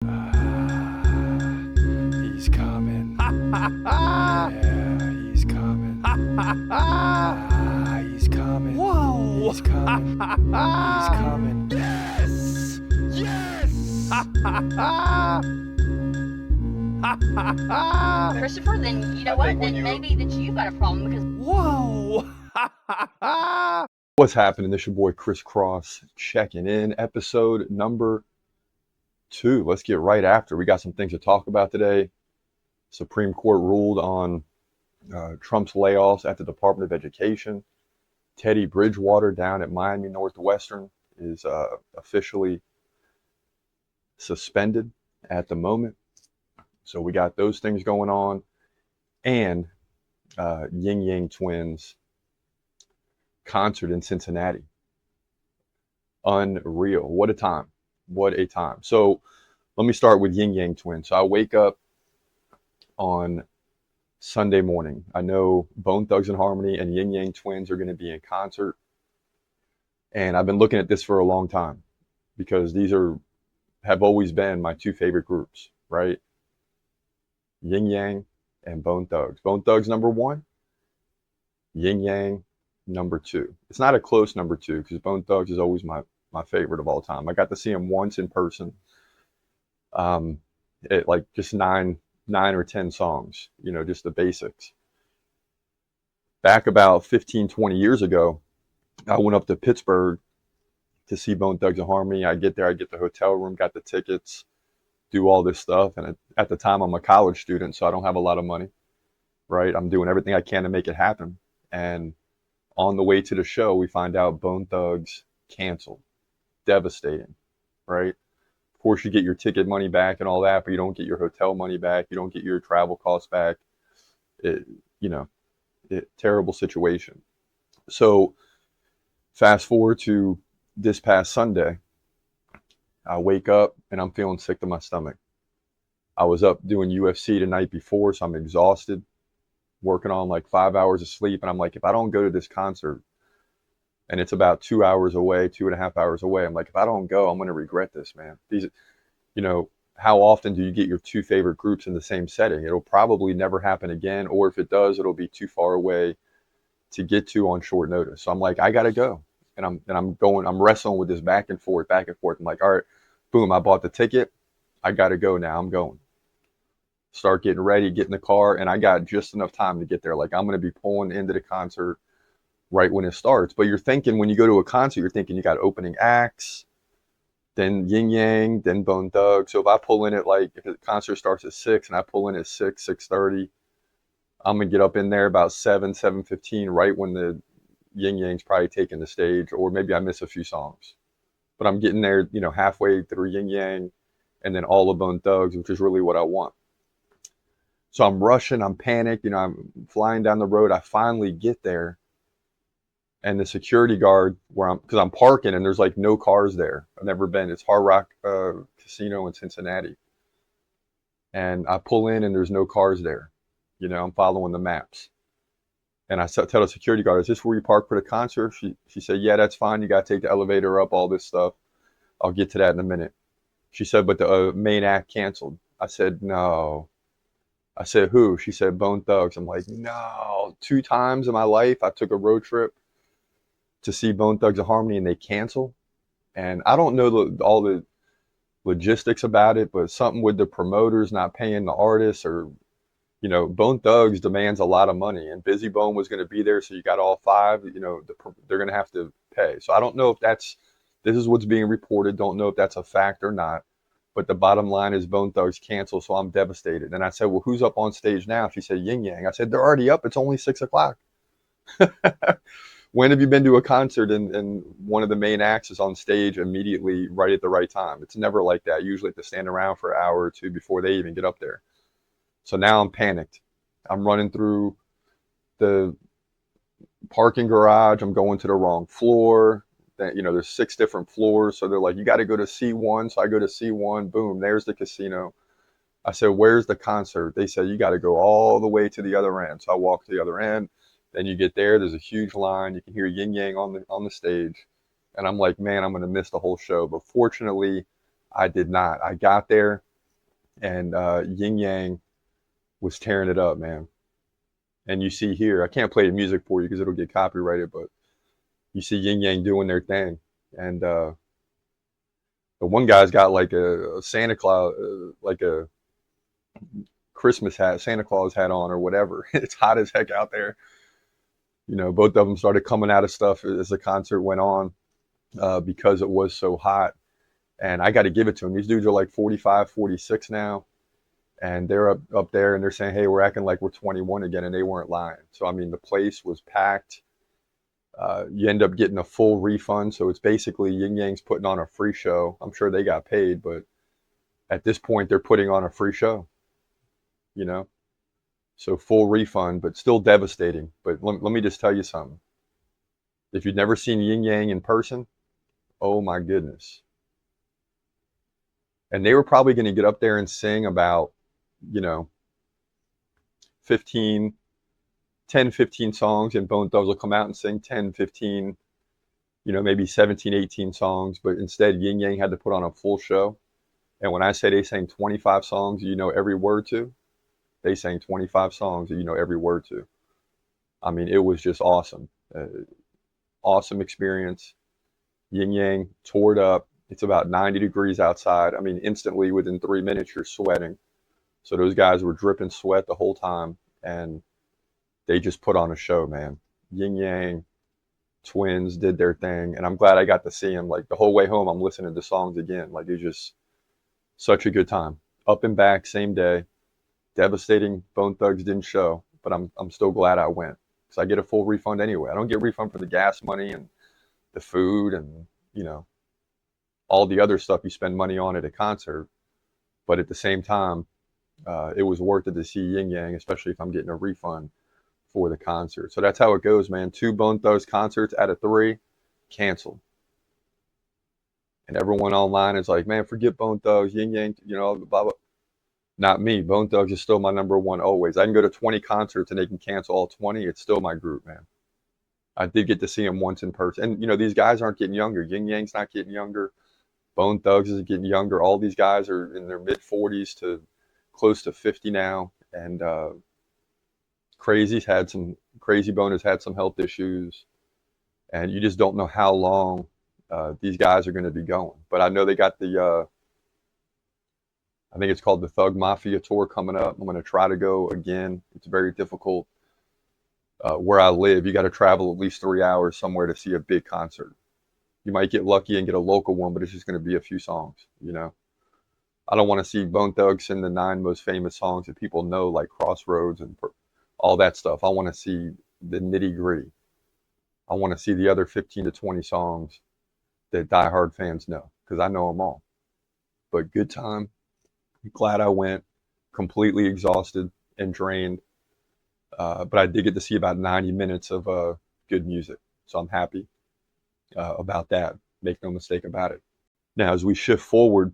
He's coming. Yeah, he's coming. He's coming. Whoa! He's coming. He's coming. Yes! Yes! Christopher, then you know what? Then maybe that you got a problem because Whoa! What's happening? This your boy Chris Cross checking in, episode number 2. Let's get right after. We got some things to talk about today. Supreme Court ruled on Trump's layoffs at the Department of Education. Teddy Bridgewater down at Miami Northwestern is officially suspended at the moment. So we got those things going on. And Ying twins concert in Cincinnati. Unreal. What a time. What a time. So let me start with Ying twins. So I wake up on Sunday morning. I know Bone Thugs-n-Harmony and Ying twins are going to be in concert. And I've been looking at this for a long time because these have always been my two favorite groups, right? Yin Yang and Bone Thugs. Bone Thugs number 1, Yin Yang number 2. It's not a close number 2 because Bone Thugs is always my favorite of all time. I got to see him once in person. It like just nine or 10 songs, just the basics. Back about 15, 20 years ago, I went up to Pittsburgh to see Bone Thugs-n-Harmony. I get there, I get the hotel room, got the tickets, do all this stuff. And at the time, I'm a college student, so I don't have a lot of money, right? I'm doing everything I can to make it happen. And on the way to the show, we find out Bone Thugs canceled. Devastating, right? Of course, you get your ticket money back and all that, but you don't get your hotel money back. You don't get your travel costs back. Terrible situation. So fast forward to this past Sunday, I wake up and I'm feeling sick to my stomach. I was up doing UFC the night before, so I'm exhausted, working on like 5 hours of sleep. And I'm like, if I don't go to this concert, and it's about 2 hours away, 2.5 hours away, I'm like, if I don't go, I'm going to regret this, man. These, how often do you get your two favorite groups in the same setting? It'll probably never happen again. Or if it does, it'll be too far away to get to on short notice. So I'm like, I got to go. And I'm wrestling with this back and forth. I'm like, all right, boom, I bought the ticket. I got to go now. I'm going. Start getting ready, get in the car. And I got just enough time to get there. Like, I'm going to be pulling into the concert right when it starts. But you're thinking, when you go to a concert, you're thinking you got opening acts, then Yin Yang, then Bone Thugs. So if I pull in at if the concert starts at 6 and I pull in at 6:30, I'm going to get up in there about 7:15, right when the Yin Yang's probably taking the stage, or maybe I miss a few songs. But I'm getting there, halfway through Yin Yang and then all of Bone Thugs, which is really what I want. So I'm rushing, I'm panicked, I'm flying down the road. I finally get there. And the security guard, because I'm parking and there's like no cars there. I've never been. It's Hard Rock Casino in Cincinnati. And I pull in and there's no cars there. I'm following the maps. And I tell the security guard, is this where you park for the concert? She said, yeah, that's fine. You got to take the elevator up, all this stuff. I'll get to that in a minute. She said, but the main act canceled. I said, no. I said, who? She said, Bone Thugs. I'm like, no. 2 times in my life, I took a road trip to see Bone Thugs-n-Harmony and they cancel. And I don't know all the logistics about it, but something with the promoters not paying the artists, or Bone Thugs demands a lot of money, and Busy Bone was going to be there, so you got all 5. They're going to have to pay. So I don't know if this is what's being reported. Don't know if that's a fact or not. But the bottom line is Bone Thugs canceled, so I'm devastated. And I said, well, who's up on stage now? She said, Yin Yang. I said, they're already up. It's only 6 o'clock. When have you been to a concert and one of the main acts is on stage immediately right at the right time? It's never like that. Usually have to stand around for an hour or 2 before they even get up there. So now I'm panicked. I'm running through the parking garage. I'm going to the wrong floor. There's 6 different floors. So they're like, you got to go to C1. So I go to C1. Boom, there's the casino. I said, where's the concert? They said, you got to go all the way to the other end. So I walk to the other end. Then you get there's a huge line. You can hear Yin Yang on the stage. And I'm like, man, I'm going to miss the whole show. But fortunately, I did not. I got there. and Ying Yang was tearing it up, man. And you see here, I can't play the music for you because it'll get copyrighted, but you see Ying Yang doing their thing. And the one guy's got like a Santa Claus, like a Christmas hat, Santa Claus hat on or whatever. It's hot as heck out there. You know, both of them started coming out of stuff as the concert went on because it was so hot. And I got to give it to them. These dudes are like 45, 46 now. And they're up there and they're saying, hey, we're acting like we're 21 again. And they weren't lying. So, I mean, the place was packed. You end up getting a full refund. So it's basically Yin Yang's putting on a free show. I'm sure they got paid, but at this point, they're putting on a free show, you know? So full refund, but still devastating. But let me just tell you something. If you've never seen Yin Yang in person, oh my goodness. And they were probably going to get up there and sing about, you know, 10, 15 songs, and Bone Thugs will come out and sing 10, 15, you know, maybe 17, 18 songs. But instead, Yin Yang had to put on a full show. And when I say they sang 25 songs, you know every word to, they sang 25 songs that you know every word to. I mean, it was just awesome. Awesome experience. Yin Yang tore it up. It's about 90 degrees outside. I mean, instantly within 3 minutes, you're sweating. So those guys were dripping sweat the whole time, and they just put on a show, man. Yin Yang, twins did their thing, and I'm glad I got to see them. Like the whole way home, I'm listening to songs again. Like it's just such a good time. Up and back, same day. Devastating. Bone Thugs didn't show, but I'm still glad I went because I get a full refund anyway. I don't get a refund for the gas money and the food and, you know, all the other stuff you spend money on at a concert. But at the same time, it was worth it to see Yin Yang, especially if I'm getting a refund for the concert. So that's how it goes, man. 2 Bone Thugs concerts out of 3 canceled. And everyone online is like, man, forget Bone Thugs, Yin Yang, you know, blah, blah. Not me. Bone Thugs is still my number one always. I can go to 20 concerts and they can cancel all 20. It's still my group, man. I did get to see him once in person. And, you know, these guys aren't getting younger. Yin Yang's not getting younger. Bone Thugs is getting younger. All these guys are in their mid-40s to close to 50 now. And Crazy Bone has had some health issues. And you just don't know how long these guys are going to be going. But I know they got the, I think it's called the Thug Mafia Tour coming up. I'm going to try to go again. It's very difficult. Where I live, you got to travel at least 3 hours somewhere to see a big concert. You might get lucky and get a local one, but it's just going to be a few songs, you know. I don't want to see Bone Thugs sing the 9 most famous songs that people know, like Crossroads and all that stuff. I want to see the nitty gritty. I want to see the other 15 to 20 songs that diehard fans know, because I know them all. But good time. Glad I went. Completely exhausted and drained. But I did get to see about 90 minutes of good music. So I'm happy about that. Make no mistake about it. Now, as we shift forward,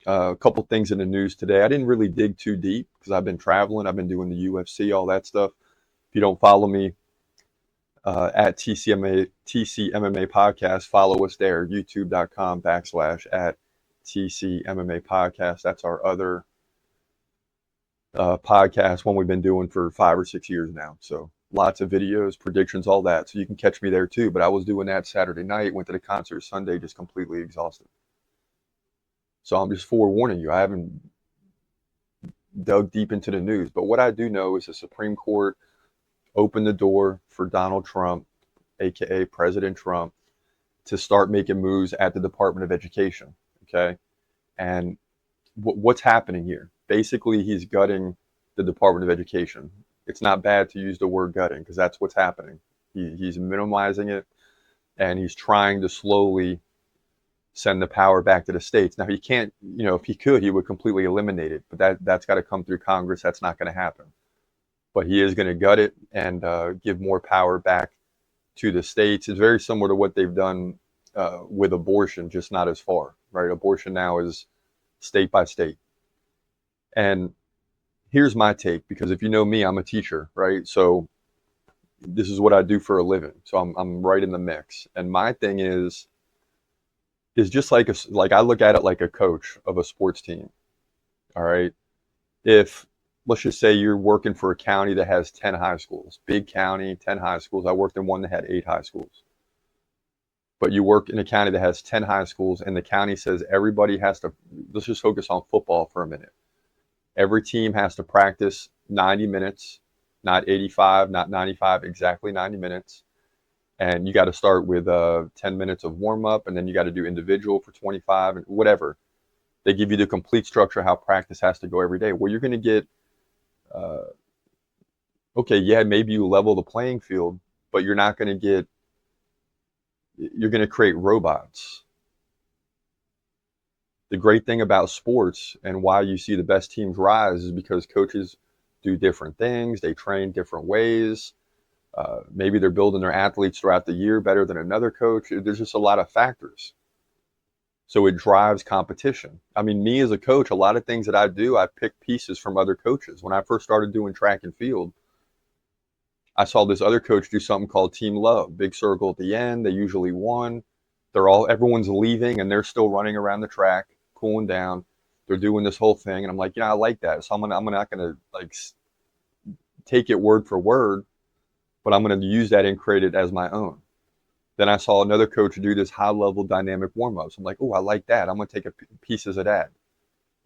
a couple things in the news today. I didn't really dig too deep because I've been traveling. I've been doing the UFC, all that stuff. If you don't follow me at TCMMA Podcast, follow us there, youtube.com/@TCMMA Podcast. That's our other podcast, one we've been doing for 5 or 6 years now. So lots of videos, predictions, all that. So you can catch me there too. But I was doing that Saturday night, went to the concert Sunday, just completely exhausted. So I'm just forewarning you. I haven't dug deep into the news. But what I do know is the Supreme Court opened the door for Donald Trump, aka President Trump, to start making moves at the Department of Education. Okay. And what's happening here? Basically, he's gutting the Department of Education. It's not bad to use the word gutting because that's what's happening. He's minimizing it, and he's trying to slowly send the power back to the states. Now, he can't, you know, if he could, he would completely eliminate it, but that's got to come through Congress. That's not going to happen. But he is going to gut it and give more power back to the states. It's very similar to what they've done with abortion, just not as far, right? Abortion now is state by state. And here's my take, because if you know me, I'm a teacher, right? So this is what I do for a living. So I'm right in the mix. And my thing is just like I look at it like a coach of a sports team. All right. if, let's just say you're working for a county that has 10 high schools, big county, 10 high schools. I worked in one that had 8 high schools. But you work in a county that has 10 high schools, and the county says everybody has to, let's just focus on football for a minute. Every team has to practice 90 minutes, not 85, not 95, exactly 90 minutes. And you got to start with 10 minutes of warm up, and then you got to do individual for 25 and whatever. They give you the complete structure how practice has to go every day. Well, you're going to get, okay, yeah, maybe you level the playing field, but you're not going to get, you're going to create robots. The great thing about sports and why you see the best teams rise is because coaches do different things. They train different ways. Maybe they're building their athletes throughout the year better than another coach. There's just a lot of factors. So it drives competition. I mean, me as a coach, a lot of things that I do, I pick pieces from other coaches. When I first started doing track and field, I saw this other coach do something called Team Love. Big circle at the end. They usually won. Everyone's leaving and they're still running around the track, cooling down. They're doing this whole thing. And I'm like, I like that. So I'm not going to like take it word for word, but I'm going to use that and create it as my own. Then I saw another coach do this high-level dynamic warm-ups. I'm like, oh, I like that. I'm going to take pieces of that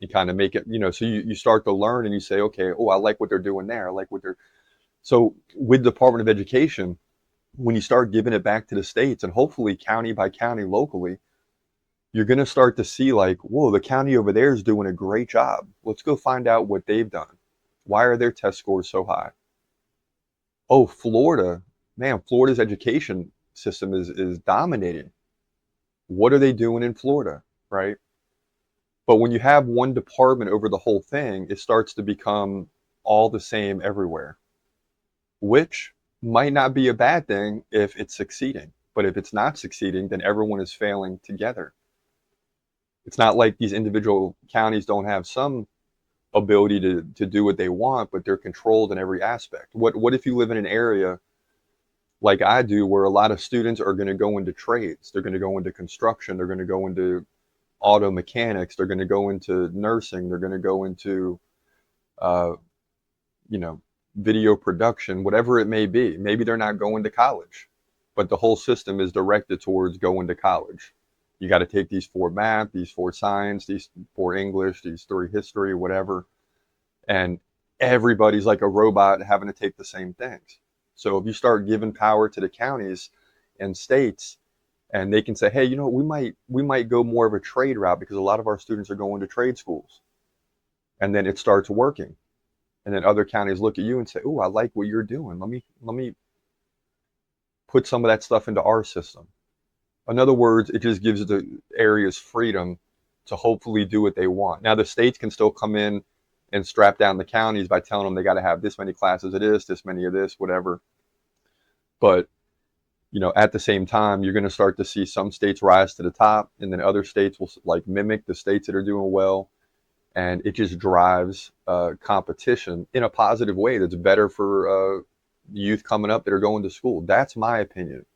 and kind of make it, so you start to learn and you say, okay, oh, I like what they're doing there. I like what they're. So with Department of Education, when you start giving it back to the states and hopefully county by county locally, you're going to start to see like, whoa, the county over there is doing a great job. Let's go find out what they've done. Why are their test scores so high? Oh, Florida, man, Florida's education system is dominating. What are they doing in Florida, right? But when you have one department over the whole thing, it starts to become all the same everywhere, which might not be a bad thing if it's succeeding. But if it's not succeeding, then everyone is failing together. It's not like these individual counties don't have some ability to do what they want, but they're controlled in every aspect. What if you live in an area like I do, where a lot of students are going to go into trades? They're going to go into construction. They're going to go into auto mechanics. They're going to go into nursing. They're going to go into, video production, whatever it may be. Maybe they're not going to college, but the whole system is directed towards going to college. You got to take these 4 math, these 4 science, these 4 English, these 3 history, whatever. And everybody's like a robot having to take the same things. So if you start giving power to the counties and states, and they can say, hey, we might go more of a trade route because a lot of our students are going to trade schools. And then it starts working. And then other counties look at you and say, oh, I like what you're doing. Let me put some of that stuff into our system. In other words, it just gives the areas freedom to hopefully do what they want. Now, the states can still come in and strap down the counties by telling them they got to have this many classes of this many of this, whatever. But, at the same time, you're going to start to see some states rise to the top, and then other states will like mimic the states that are doing well. And it just drives competition in a positive way that's better for youth coming up that are going to school. That's my opinion.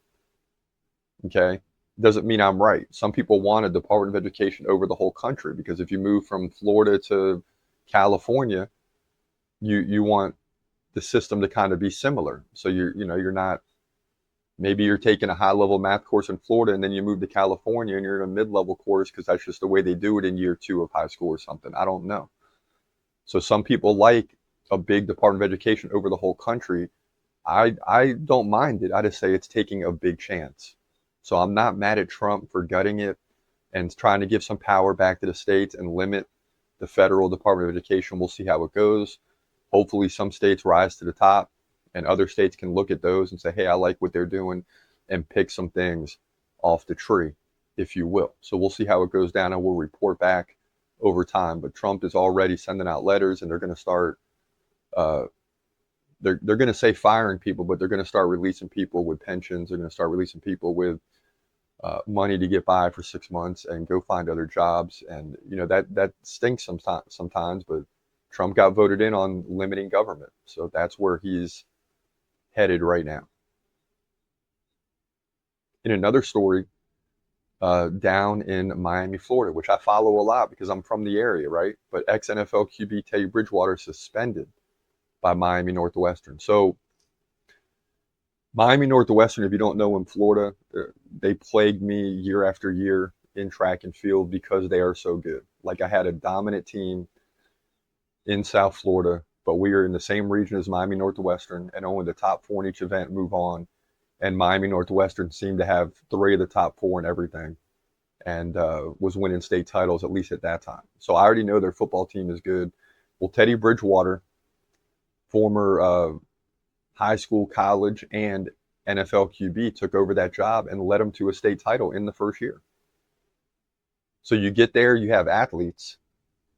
Okay? Doesn't mean I'm right. Some people want a Department of Education over the whole country, because if you move from Florida to California, you want the system to kind of be similar. So you're not, maybe you're taking a high-level math course in Florida and then you move to California and you're in a mid-level course because that's just the way they do it in year 2 of high school or something. I don't know. So some people like a big Department of Education over the whole country. I don't mind it. I just say it's taking a big chance. So I'm not mad at Trump for gutting it and trying to give some power back to the states and limit the federal Department of Education. We'll see how it goes. Hopefully some states rise to the top and other states can look at those and say, hey, I like what they're doing, and pick some things off the tree, if you will. So we'll see how it goes down and we'll report back over time. But Trump is already sending out letters, and they're going to start, they're going to say firing people, but they're going to start releasing people with pensions. They're going to start releasing people with money to get by for 6 months and go find other jobs. And, that stinks sometimes, but Trump got voted in on limiting government. So that's where he's headed right now. In another story, down in Miami, Florida, which I follow a lot because I'm from the area, right? But ex-NFL QB Teddy Bridgewater suspended by Miami Northwestern. So Miami Northwestern, if you don't know, in Florida, they plagued me year after year in track and field because they are so good. Like, I had a dominant team in South Florida, but we are in the same region as Miami Northwestern, and only the top 4 in each event move on. And Miami Northwestern seemed to have 3 of the top 4 in everything, and was winning state titles, at least at that time. So I already know their football team is good. Well, Teddy Bridgewater, former high school, college, and NFL QB, took over that job and led them to a state title in the first year. So you get there, you have athletes.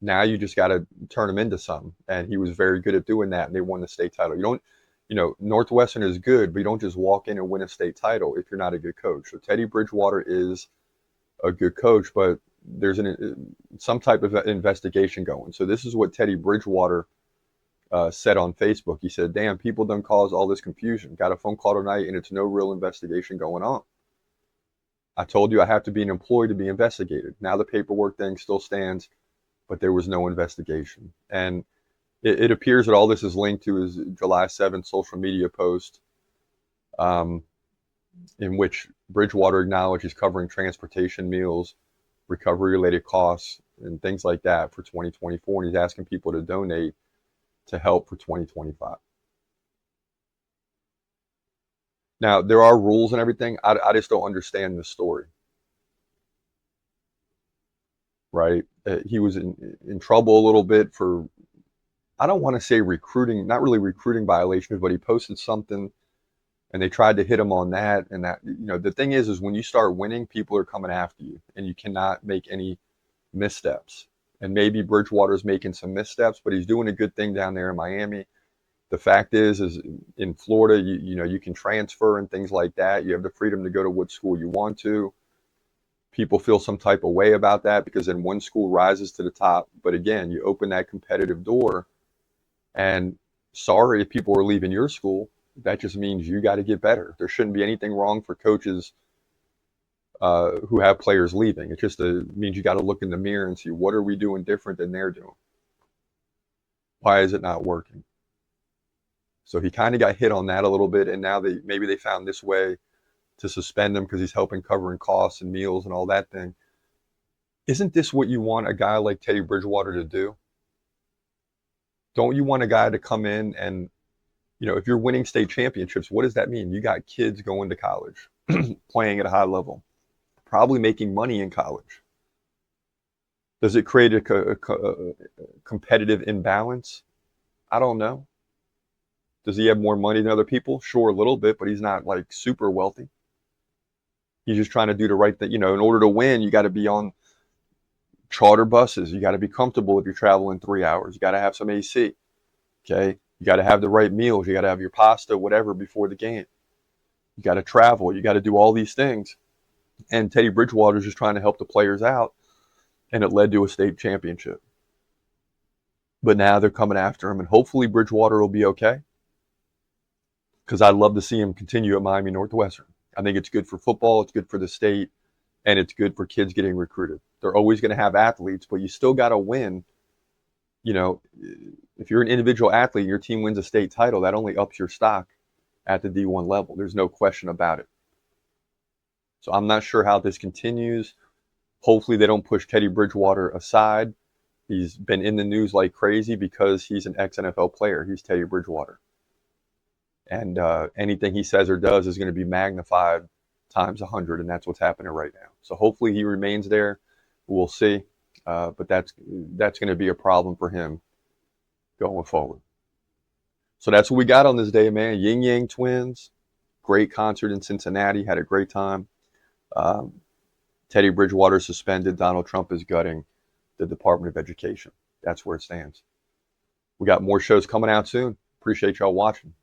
Now you just got to turn them into something. And he was very good at doing that, and they won the state title. Northwestern is good, but you don't just walk in and win a state title if you're not a good coach. So Teddy Bridgewater is a good coach, but there's some type of investigation going. So this is what Teddy Bridgewater said on Facebook. He said, "Damn, people done cause all this confusion. Got a phone call tonight, and it's no real investigation going on. I told you I have to be an employee to be investigated. Now the paperwork thing still stands, but there was no investigation." And it appears that all this is linked to his July 7th social media post, in which Bridgewater acknowledged he's covering transportation, meals, recovery-related costs, and things like that for 2024, and he's asking people to donate to help for 2025. Now, there are rules and everything. I just don't understand the story, right? He was in trouble a little bit for, I don't want to say recruiting, not really recruiting violations, but he posted something and they tried to hit him on that. And that, the thing is when you start winning, people are coming after you and you cannot make any missteps. And maybe Bridgewater's making some missteps, but he's doing a good thing down there in Miami. The fact is in Florida, you can transfer and things like that. You have the freedom to go to what school you want to. People feel some type of way about that because then one school rises to the top. But again, you open that competitive door, and sorry if people are leaving your school. That just means you got to get better. There shouldn't be anything wrong for coaches who have players leaving. It just means you got to look in the mirror and see, what are we doing different than they're doing? Why is it not working? So he kind of got hit on that a little bit, and now maybe they found this way to suspend him because he's helping covering costs and meals and all that thing. Isn't this what you want a guy like Teddy Bridgewater to do? Don't you want a guy to come in and, if you're winning state championships, what does that mean? You got kids going to college, playing at a high level, probably making money in college. Does it create a competitive imbalance? I don't know. Does he have more money than other people? Sure, a little bit, but he's not like super wealthy. He's just trying to do the right thing. In order to win, you got to be on charter buses. You got to be comfortable if you're traveling 3 hours. You got to have some AC. Okay. You got to have the right meals. You got to have your pasta, whatever, before the game. You got to travel. You got to do all these things. And Teddy Bridgewater is just trying to help the players out, and it led to a state championship. But now they're coming after him, and hopefully Bridgewater will be okay, because I'd love to see him continue at Miami Northwestern. I think it's good for football, it's good for the state, and it's good for kids getting recruited. They're always going to have athletes, but you still got to win. If you're an individual athlete and your team wins a state title, that only ups your stock at the D1 level. There's no question about it. So I'm not sure how this continues. Hopefully they don't push Teddy Bridgewater aside. He's been in the news like crazy because he's an ex-NFL player. He's Teddy Bridgewater. And anything he says or does is going to be magnified times 100, and that's what's happening right now. So hopefully he remains there. We'll see. But that's going to be a problem for him going forward. So that's what we got on this day, man. Ying twins. Great concert in Cincinnati. Had a great time. Teddy Bridgewater suspended. Donald Trump is gutting the Department of Education. That's where it stands. We got more shows coming out soon. Appreciate y'all watching.